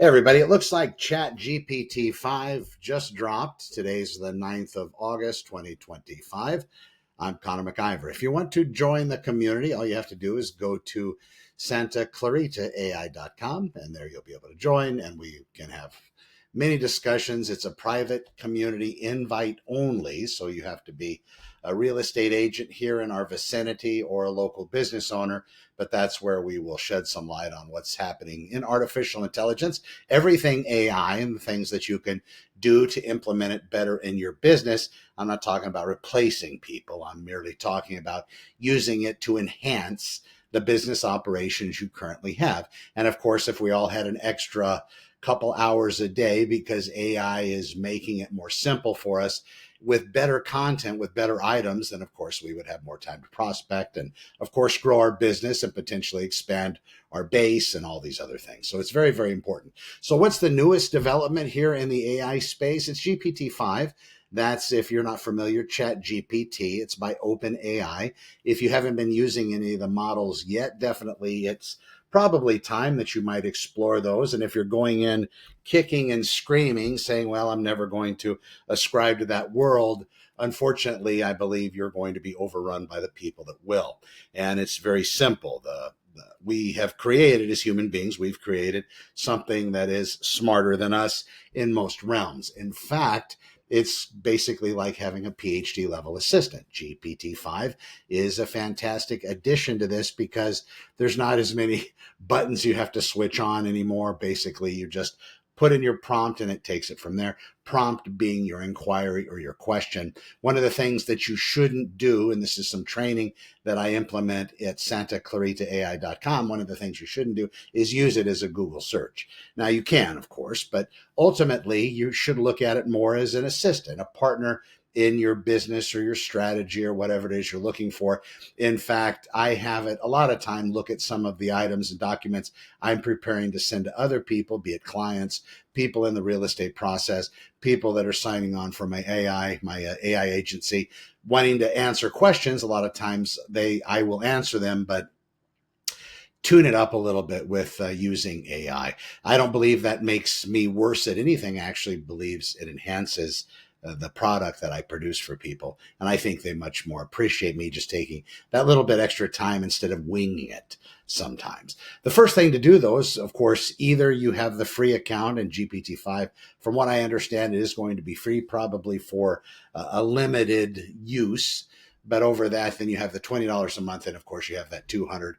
Hey everybody, it looks like Chat GPT-5 just dropped. Today's the 9th of August, 2025. I'm Connor MacIvor. If you want to join the community, all you have to do is go to santaclaritaai.com, and there you'll be able to join, and we can have many discussions. It's a private community, invite only, so you have to be a real estate agent here in our vicinity or a local business owner, but that's where we will shed some light on what's happening in artificial intelligence, everything AI, and the things that you can do to implement it better in your business. I'm not talking about replacing people. I'm merely talking about using it to enhance the business operations you currently have. And of course, if we all had an extra couple hours a day, because AI is making it more simple for us with better content, with better items, then of course we would have more time to prospect and of course grow our business and potentially expand our base and all these other things. So it's very, very important. So what's the newest development here in the AI space? It's GPT-5. That's, if you're not familiar, Chat GPT. It's by OpenAI. If you haven't been using any of the models yet, definitely it's probably time that you might explore those. And if you're going in kicking and screaming, saying, well, I'm never going to ascribe to that world, unfortunately, I believe you're going to be overrun by the people that will. And it's very simple. We have created, as human beings, we've created something that is smarter than us in most realms. In fact, it's basically like having a PhD level assistant. GPT-5 is a fantastic addition to this because there's not as many buttons you have to switch on anymore. Basically, you just put in your prompt and it takes it from there. Prompt being your inquiry or your question. One of the things that you shouldn't do, and this is some training that I implement at santaclaritaai.com, one of the things you shouldn't do is use it as a Google search. Now you can, of course, but ultimately you should look at it more as an assistant, a partner in your business or your strategy or whatever it is you're looking for. In fact, I have it a lot of time look at some of the items and documents I'm preparing to send to other people, be it clients, people in the real estate process, people that are signing on for my AI agency, wanting to answer questions. A lot of times I will answer them, but tune it up a little bit with using AI. I don't believe that makes me worse at anything. I actually believes it enhances the product that I produce for people. And I think they much more appreciate me just taking that little bit extra time instead of winging it sometimes. The first thing to do, though, is, of course, either you have the free account in GPT-5. From what I understand, it is going to be free, probably for a limited use. But over that, then you have the $20 a month. And of course, you have that $200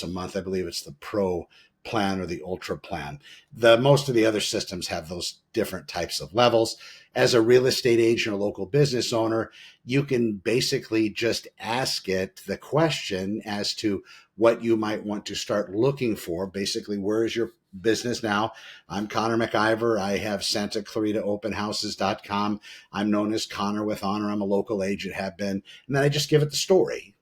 a month. I believe it's the Pro plan or the Ultra plan. Most of the other systems have those different types of levels. As a real estate agent or local business owner, you can basically just ask it the question as to what you might want to start looking for. Basically, where is your business now? I'm Connor MacIvor. I have Santa Clarita OpenHouses.com. I'm known as Connor with Honor. I'm a local agent, have been. And then I just give it the story,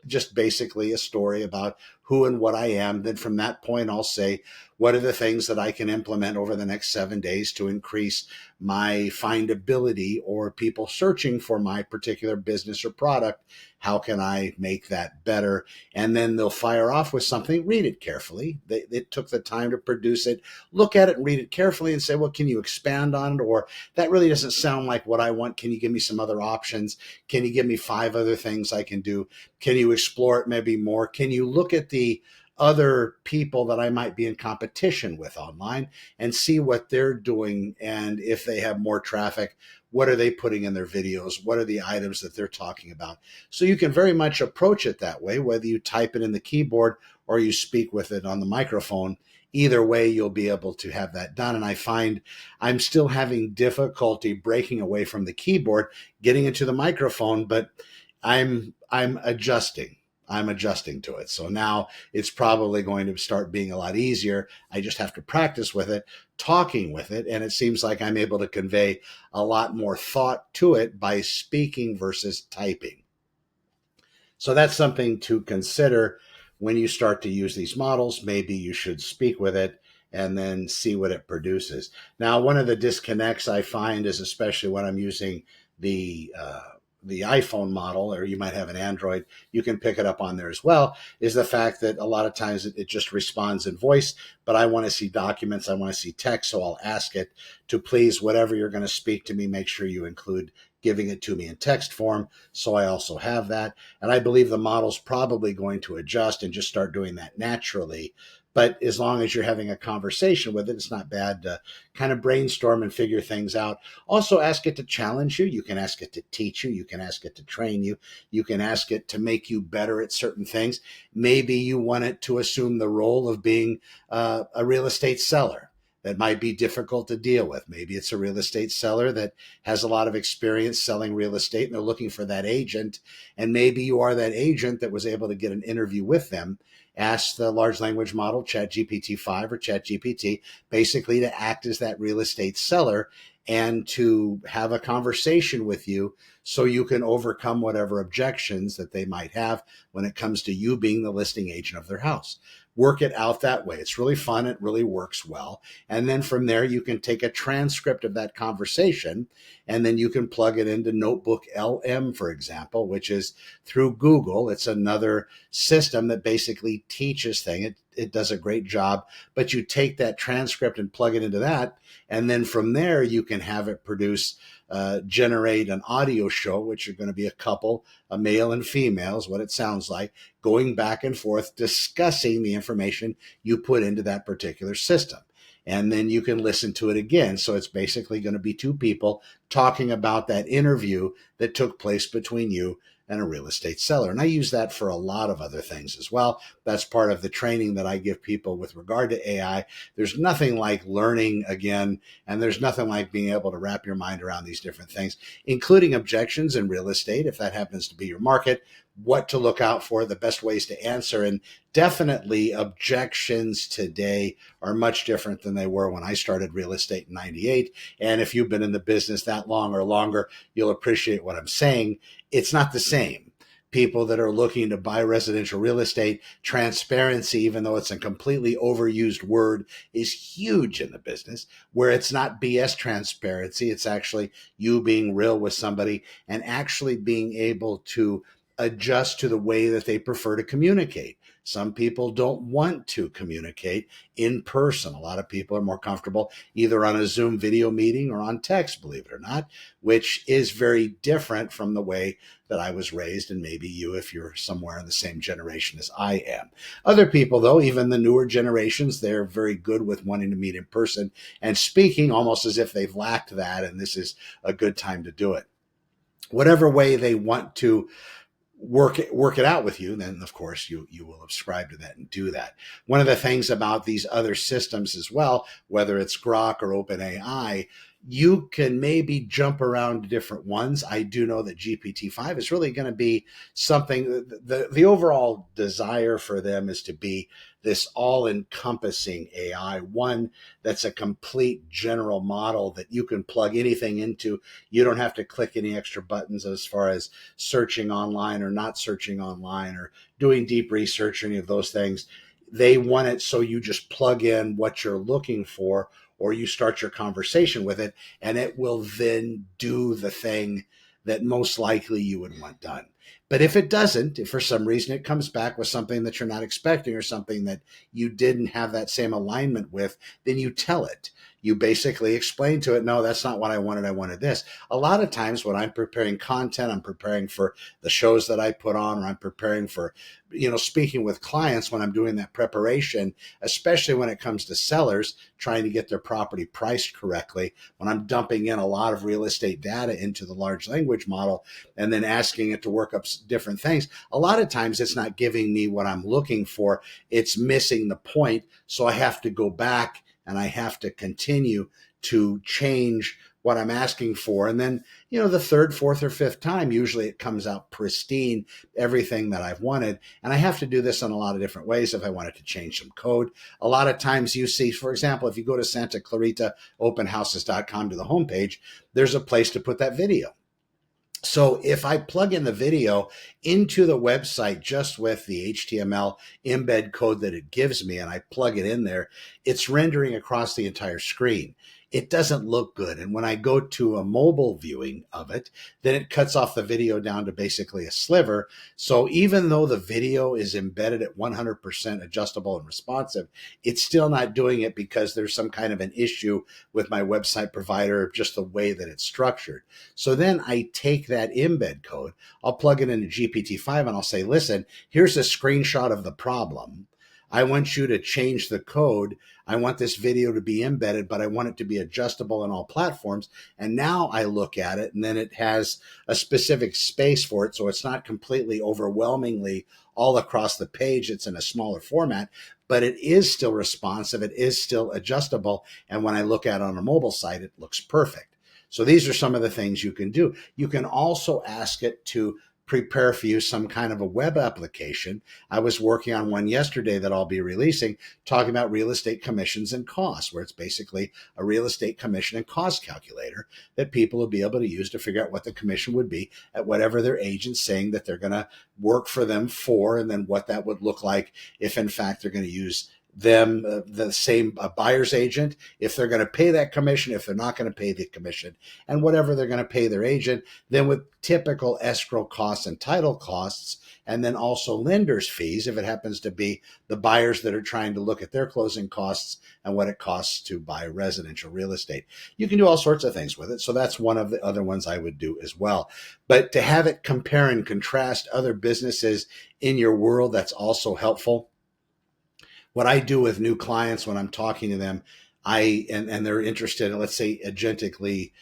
just basically a story about who and what I am. Then from that point, I'll say, what are the things that I can implement over the next 7 days to increase my findability or people searching for my particular business or product? How can I make that better? And then they'll fire off with something, read it carefully. They took the time to produce it, look at it and read it carefully and say, well, can you expand on it? Or that really doesn't sound like what I want. Can you give me some other options? Can you give me 5 other things I can do? Can you explore it maybe more? Can you look at the other people that I might be in competition with online and see what they're doing? And if they have more traffic, what are they putting in their videos? What are the items that they're talking about? So you can very much approach it that way, whether you type it in the keyboard or you speak with it on the microphone. Either way, you'll be able to have that done. And I find I'm still having difficulty breaking away from the keyboard, getting into the microphone, but I'm adjusting. I'm adjusting to it. So now it's probably going to start being a lot easier. I just have to practice with it, talking with it. And it seems like I'm able to convey a lot more thought to it by speaking versus typing. So that's something to consider when you start to use these models. Maybe you should speak with it and then see what it produces. Now, one of the disconnects I find is, especially when I'm using the the iPhone model, or you might have an Android, you can pick it up on there as well, is the fact that a lot of times it just responds in voice, but I want to see documents, I want to see text, so I'll ask it to please, whatever you're going to speak to me, make sure you include giving it to me in text form. So I also have that. And I believe the model's probably going to adjust and just start doing that naturally. But as long as you're having a conversation with it, it's not bad to kind of brainstorm and figure things out. Also, ask it to challenge you. You can ask it to teach you. You can ask it to train you. You can ask it to make you better at certain things. Maybe you want it to assume the role of being a real estate seller. That might be difficult to deal with. Maybe it's a real estate seller that has a lot of experience selling real estate and they're looking for that agent. And maybe you are that agent that was able to get an interview with them. Ask the large language model, GPT-5 or ChatGPT, basically to act as that real estate seller and to have a conversation with you so you can overcome whatever objections that they might have when it comes to you being the listing agent of their house. Work it out that way. It's really fun. It really works well. And then from there, you can take a transcript of that conversation and then you can plug it into Notebook LM, for example, which is through Google. It's another system that basically teaches things. It does a great job, but you take that transcript and plug it into that. And then from there, you can have it generate an audio show, which are going to be a couple, a male and female is what it sounds like, going back and forth, discussing the information you put into that particular system. And then you can listen to it again. So it's basically going to be two people talking about that interview that took place between you and a real estate seller. And I use that for a lot of other things as well. That's part of the training that I give people with regard to AI. There's nothing like learning again, and there's nothing like being able to wrap your mind around these different things, including objections in real estate, if that happens to be your market, what to look out for, the best ways to answer. And definitely objections today are much different than they were when I started real estate in 98. And if you've been in the business that long or longer, you'll appreciate what I'm saying. It's not the same. People that are looking to buy residential real estate, transparency, even though it's a completely overused word, is huge in the business, where it's not BS transparency. It's actually you being real with somebody and actually being able to adjust to the way that they prefer to communicate. Some people don't want to communicate in person. A lot of people are more comfortable either on a Zoom video meeting or on text, believe it or not, which is very different from the way that I was raised, and maybe you, if you're somewhere in the same generation as I am. Other people, though, even the newer generations, they're very good with wanting to meet in person and speaking almost as if they've lacked that, and this is a good time to do it. Whatever way they want to work it out with you, then of course you will subscribe to that and do that. One of the things about these other systems as well, whether it's Grok or OpenAI, you can maybe jump around to different ones. I do know that GPT-5 is really going to be something, the overall desire for them is to be this all-encompassing AI, one that's a complete general model that you can plug anything into. You don't have to click any extra buttons as far as searching online or not searching online or doing deep research or any of those things. They want it so you just plug in what you're looking for, or you start your conversation with it, and it will then do the thing that most likely you would want done. But if it doesn't, if for some reason it comes back with something that you're not expecting or something that you didn't have that same alignment with, then you tell it. You basically explain to it, no, that's not what I wanted. I wanted this. A lot of times when I'm preparing content, I'm preparing for the shows that I put on, or I'm preparing for, speaking with clients, when I'm doing that preparation, especially when it comes to sellers trying to get their property priced correctly, when I'm dumping in a lot of real estate data into the large language model and then asking it to work up different things, a lot of times it's not giving me what I'm looking for. It's missing the point. So I have to go back and I have to continue to change what I'm asking for. And then, the third, fourth, or fifth time, usually it comes out pristine, everything that I've wanted. And I have to do this in a lot of different ways if I wanted to change some code. A lot of times you see, for example, if you go to Santa Clarita openhouses.com to the homepage, there's a place to put that video. So if I plug in the video into the website just with the HTML embed code that it gives me, and I plug it in there, it's rendering across the entire screen. It doesn't look good. And when I go to a mobile viewing of it, then it cuts off the video down to basically a sliver. So even though the video is embedded at 100% adjustable and responsive, it's still not doing it because there's some kind of an issue with my website provider, just the way that it's structured. So then I take that embed code, I'll plug it into GPT-5 and I'll say, listen, here's a screenshot of the problem. I want you to change the code. I want this video to be embedded, but I want it to be adjustable on all platforms. And now I look at it, and then it has a specific space for it. So it's not completely overwhelmingly all across the page. It's in a smaller format, but it is still responsive. It is still adjustable. And when I look at it on a mobile site, it looks perfect. So these are some of the things you can do. You can also ask it to prepare for you some kind of a web application. I was working on one yesterday that I'll be releasing, talking about real estate commissions and costs, where it's basically a real estate commission and cost calculator that people will be able to use to figure out what the commission would be at whatever their agent's saying that they're going to work for them for, and then what that would look like if in fact they're going to use them, the same buyer's agent, if they're going to pay that commission, if they're not going to pay the commission, and whatever they're going to pay their agent, then with typical escrow costs and title costs, and then also lender's fees, if it happens to be the buyers that are trying to look at their closing costs and what it costs to buy residential real estate. You can do all sorts of things with it. So that's one of the other ones I would do as well. But to have it compare and contrast other businesses in your world, that's also helpful. What I do with new clients when I'm talking to them, and they're interested in, let's say, agentically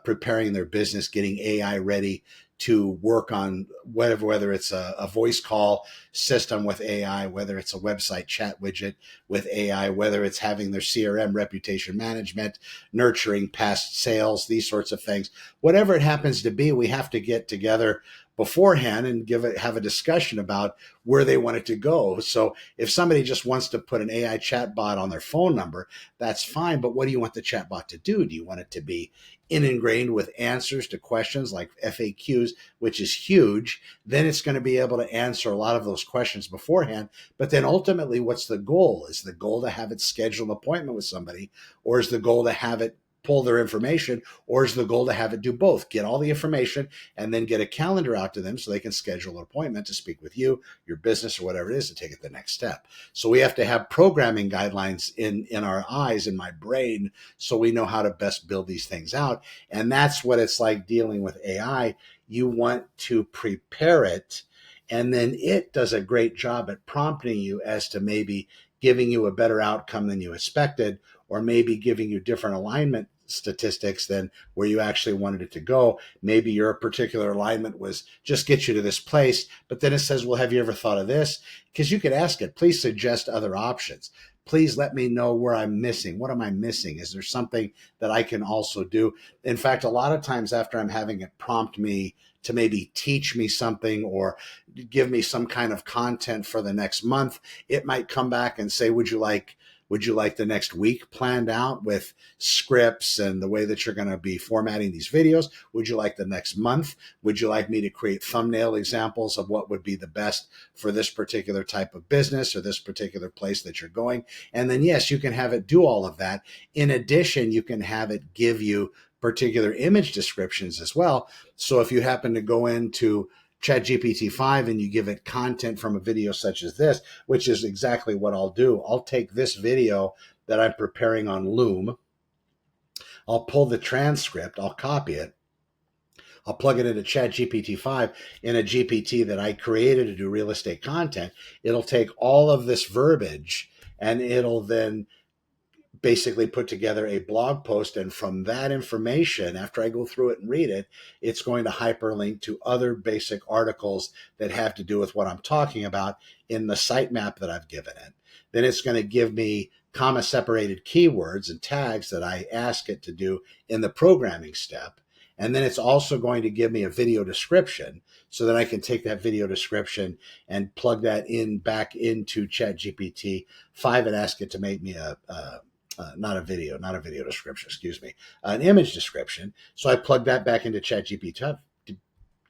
preparing their business, getting AI ready to work on whether it's a voice call system with AI, whether it's a website chat widget with AI, whether it's having their CRM, reputation management, nurturing past sales, these sorts of things. Whatever it happens to be, we have to get together beforehand and have a discussion about where they want it to go. So if somebody just wants to put an AI chatbot on their phone number, that's fine. But what do you want the chatbot to do? Do you want it to be ingrained with answers to questions like FAQs, which is huge? Then it's going to be able to answer a lot of those questions beforehand. But then ultimately, what's the goal? Is the goal to have it schedule an appointment with somebody, or is the goal to have it pull their information, or is the goal to have it do both? Get all the information and then get a calendar out to them so they can schedule an appointment to speak with you, your business, or whatever it is, to take it the next step. So we have to have programming guidelines in our eyes, in my brain, so we know how to best build these things out. And that's what it's like dealing with AI. You want to prepare it, and then it does a great job at prompting you as to maybe giving you a better outcome than you expected, or maybe giving you different alignment statistics than where you actually wanted it to go. Maybe your particular alignment was just get you to this place, but then it says, well, have you ever thought of this? Because you could ask it, please suggest other options. Please let me know where I'm missing. What am I missing? Is there something that I can also do? In fact, a lot of times after I'm having it prompt me to maybe teach me something or give me some kind of content for the next month, it might come back and say, would you like the next week planned out with scripts and the way that you're going to be formatting these videos? Would you like the next month? Would you like me to create thumbnail examples of what would be the best for this particular type of business or this particular place that you're going? And then, yes, you can have it do all of that. In addition, you can have it give you particular image descriptions as well. So if you happen to go into ChatGPT-5 and you give it content from a video such as this, which is exactly what I'll do. I'll take this video that I'm preparing on Loom. I'll pull the transcript. I'll copy it. I'll plug it into ChatGPT-5 in a GPT that I created to do real estate content. It'll take all of this verbiage and it'll then basically put together a blog post. And from that information, after I go through it and read it, it's going to hyperlink to other basic articles that have to do with what I'm talking about in the sitemap that I've given it. Then it's going to give me comma separated keywords and tags that I ask it to do in the programming step. And then it's also going to give me a video description so that I can take that video description and plug that in back into ChatGPT-5 and ask it to make me not a video description, an image description. So I plug that back into ChatGPT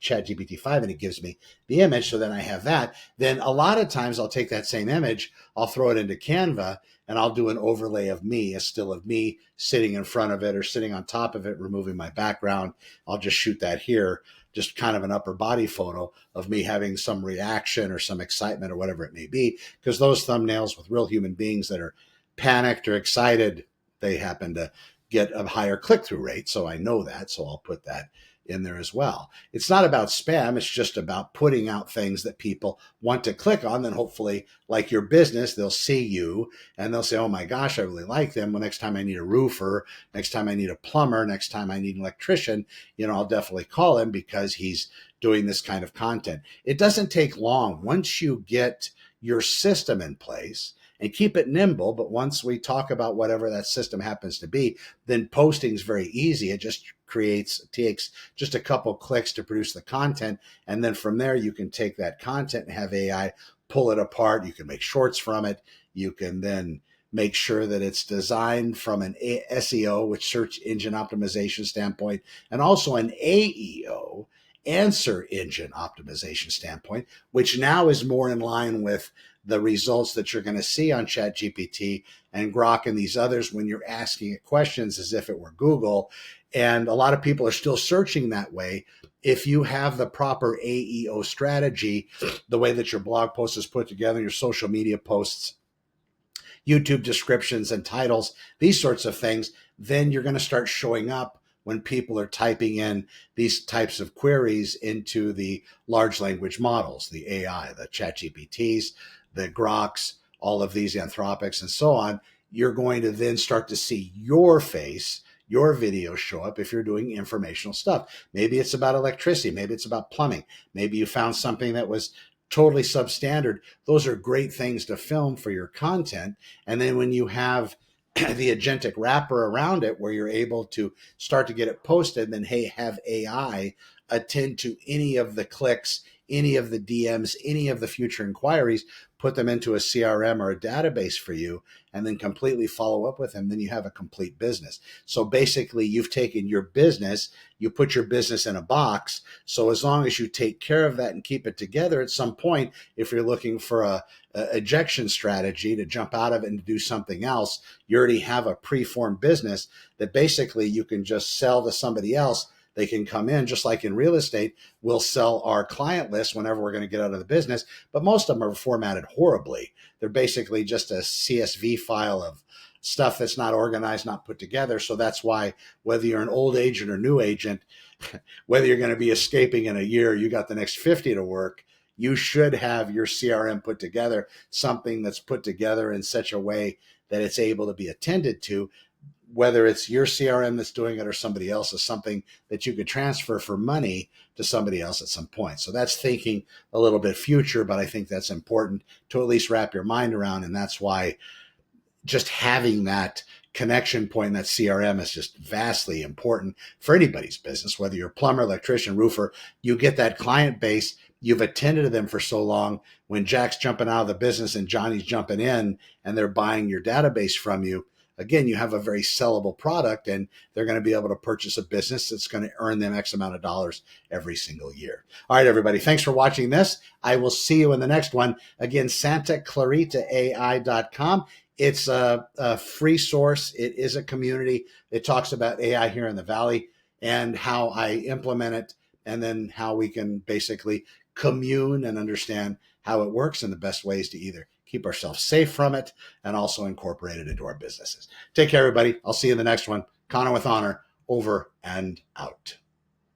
ChatGPT-5 and it gives me the image. So then I have that. Then a lot of times I'll take that same image, I'll throw it into Canva, and I'll do an overlay of me, a still of me sitting in front of it or sitting on top of it, removing my background. I'll just shoot that here, just kind of an upper body photo of me having some reaction or some excitement or whatever it may be, because those thumbnails with real human beings that are panicked or excited, they happen to get a higher click-through rate. So I know that, so I'll put that in there as well. It's not about spam. It's just about putting out things that people want to click on. Then hopefully, like your business, they'll see you and they'll say, oh my gosh, I really like them. Well, next time I need a roofer, next time I need a plumber, next time I need an electrician, I'll definitely call him because he's doing this kind of content. It doesn't take long. Once you get your system in place, and keep it nimble, but once we talk about whatever that system happens to be, then posting is very easy. It just takes just a couple clicks to produce the content. And then from there, you can take that content and have AI pull it apart. You can make shorts from it. You can then make sure that it's designed from an SEO, which search engine optimization standpoint, and also an AEO, answer engine optimization standpoint, which now is more in line with the results that you're going to see on ChatGPT and Grok and these others when you're asking it questions as if it were Google. And a lot of people are still searching that way. If you have the proper AEO strategy, the way that your blog post is put together, your social media posts, YouTube descriptions and titles, these sorts of things, then you're going to start showing up when people are typing in these types of queries into the large language models, the AI, the ChatGPTs, the Groks, all of these Anthropics and so on. You're going to then start to see your face, your video show up if you're doing informational stuff. Maybe it's about electricity. Maybe it's about plumbing. Maybe you found something that was totally substandard. Those are great things to film for your content. And then when you have the agentic wrapper around it where you're able to start to get it posted, then hey, have AI attend to any of the clicks, any of the DMs, any of the future inquiries, put them into a CRM or a database for you, and then completely follow up with them. Then you have a complete business. So basically you've taken your business, you put your business in a box. So as long as you take care of that and keep it together, at some point, if you're looking for a ejection strategy to jump out of it and do something else, you already have a preformed business that basically you can just sell to somebody else. They can come in, just like in real estate, we'll sell our client list whenever we're going to get out of the business, but most of them are formatted horribly. They're basically just a CSV file of stuff that's not organized, not put together. So that's why whether you're an old agent or new agent, whether you're going to be escaping in a year, you got the next 50 to work, you should have your CRM put together, something that's put together in such a way that it's able to be attended to. Whether it's your CRM that's doing it or somebody else's, something that you could transfer for money to somebody else at some point. So that's thinking a little bit future, but I think that's important to at least wrap your mind around. And that's why just having that connection point in that CRM is just vastly important for anybody's business, whether you're a plumber, electrician, roofer. You get that client base, you've attended to them for so long. When Jack's jumping out of the business and Johnny's jumping in and they're buying your database from you, again, you have a very sellable product and they're going to be able to purchase a business that's going to earn them X amount of dollars every single year. All right, everybody. Thanks for watching this. I will see you in the next one. Again, SantaClaritaAI.com. It's a free source. It is a community. It talks about AI here in the Valley and how I implement it, and then how we can basically commune and understand how it works and the best ways to either keep ourselves safe from it and also incorporate it into our businesses. Take care, everybody. I'll see you in the next one. Connor with Honor, over and out.